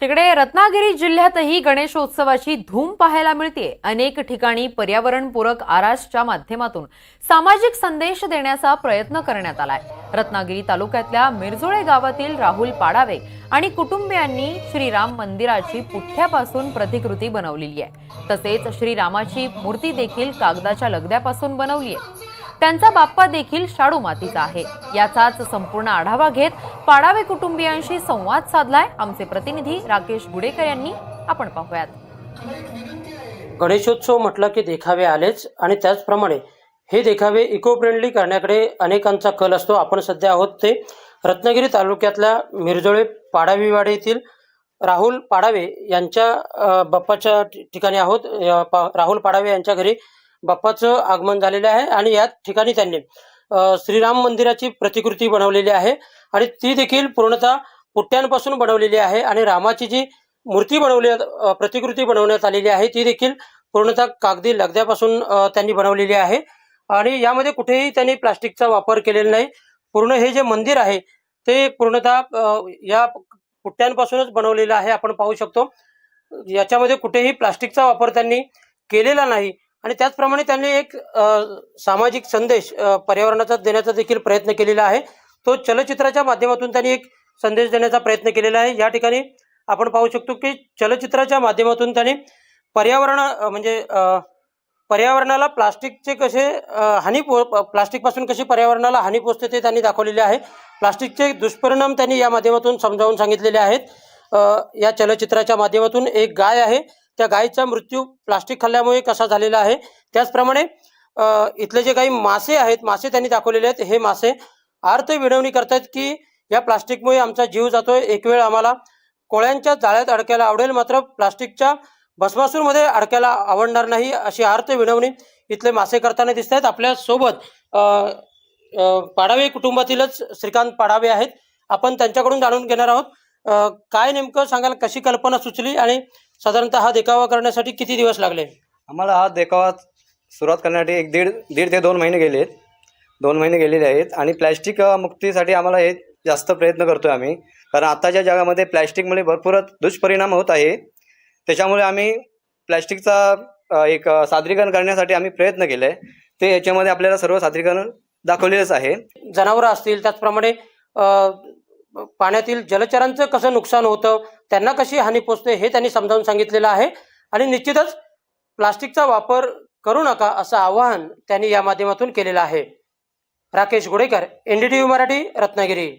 तिकडे रत्नागिरी जिल्ह्यातही गणेशोत्सवाची धूम पाहायला मिळते। अनेक ठिकाणी पर्यावरणपूरक आरासच्या माध्यमातून सामाजिक संदेश देण्याचा प्रयत्न करण्यात आलाय। रत्नागिरी तालुक्यातल्या मिरजोळे गावातील राहुल पाडावे आणि कुटुंबियांनी श्रीराम मंदिराची पुठ्ठ्यापासून प्रतिकृती बनवलेली आहे। तसेच श्रीरामाची मूर्ती देखील कागदाच्या लगद्यापासून बनवली आहे। त्यांचा बाप्पा देखील शाडू मातीचा आहे। याचाच संपूर्ण आढावा घेत पाडावे कुटुंबियांशी संवाद साधलाय आमचे प्रतिनिधी राकेश गुडेकर यांनी। आपण पाहूयात। गणेशोत्सव म्हटलं की देखावे आलेच आणि त्याचप्रमाणे हे देखावे इको फ्रेंडली करण्याकडे अनेकांचा कल असतो। आपण सध्या आहोत ते रत्नागिरी तालुक्यातल्या मिरजोळे पाडावीवाडी येथील राहुल पाडावे यांच्या बाप्पाच्या ठिकाणी आहोत। राहुल पाडावे यांच्या घरी बाप्पाचं आगमन झालेलं आहे आणि या ठिकाणी त्यांनी श्रीराम मंदिराची प्रतिकृती बनवलेली आहे आणि ती देखील पूर्णतः पुठ्ठ्यांपासून बनवलेली आहे आणि रामाची जी मूर्ती प्रतिकृती बनवण्यात आलेली आहे ती देखील पूर्णतः कागदी लगद्यापासून त्यांनी बनवलेली आहे आणि यामध्ये कुठेही त्यांनी प्लास्टिकचा वापर केलेला नाही। पूर्ण हे जे मंदिर आहे ते पूर्णतः या पुठ्ठ्यांपासूनच बनवलेलं आहे। आपण पाहू शकतो याच्यामध्ये कुठेही प्लास्टिकचा वापर त्यांनी केलेला नाही आणि त्याचप्रमाणे त्यांनी एक सामाजिक संदेश पर्यावरणाचा देण्याचा देखील प्रयत्न केलेला आहे। तो चलचित्राच्या माध्यमातून त्यांनी एक संदेश देण्याचा प्रयत्न केलेला आहे। या ठिकाणी आपण पाहू शकतो की चलचित्राच्या माध्यमातून त्यांनी पर्यावरणाला प्लास्टिकचे कसे प्लास्टिकपासून कशी पर्यावरणाला हानी पोचते ते त्यांनी दाखवलेले आहे। प्लास्टिकचे दुष्परिणाम त्यांनी या माध्यमातून समजावून सांगितलेले आहेत। या चलचित्राच्या माध्यमातून एक गाय आहे, त्या गायीचा मृत्यू प्लास्टिक खाल्ल्यामुळे कसा झालेला आहे, त्याचप्रमाणे इथले जे काही मासे आहेत मासे त्यांनी दाखवलेले आहेत। हे मासे अर्थ विनवणी करतात की या प्लास्टिकमुळे आमचा जीव जातोय, एक वेळ आम्हाला कोळ्यांच्या जाळ्यात अडकायला आवडेल मात्र प्लास्टिकच्या भस्मासूरमध्ये अडकायला आवडणार नाही, अशी अर्थ विनवणी इथले मासे करताना दिसत आहेत। आपल्या सोबत पाडावे कुटुंबातीलच श्रीकांत पाडावे आहेत। आपण त्यांच्याकडून जाणून घेणार आहोत काय नेमकं सांगाल, कशी कल्पना सुचली आणि साधारणतः हा देखावा करण्यासाठी किती दिवस लागले? आम्हाला हा देखावा सुरुवात करण्यासाठी दीड ते 2 महिने गेलेत। 2 महिने गेलेले आहेत आणि प्लॅस्टिक मुक्तीसाठी आम्हाला हे जास्त प्रयत्न करतोय आम्ही, कारण आताच्या जगामध्ये प्लॅस्टिकमुळे भरपूर दुष्परिणाम होत आहे। त्याच्यामुळे आम्ही प्लॅस्टिकचा एक सादरीकरण करण्यासाठी आम्ही प्रयत्न केले आहे। ते याच्यामध्ये आपल्याला सर्व सादरीकरण दाखवलेलंच आहे। जनावरं असतील त्याचप्रमाणे पाण्यातील जलचरांचं कसं नुकसान होतं, त्यांना कशी हानी पोचते हे त्यांनी समजावून सांगितलेलं आहे आणि निश्चितच प्लास्टिकचा वापर करू नका असं आवाहन त्यांनी या माध्यमातून केलेलं आहे। राकेश गुडेकर, NDTV मराठी, रत्नागिरी।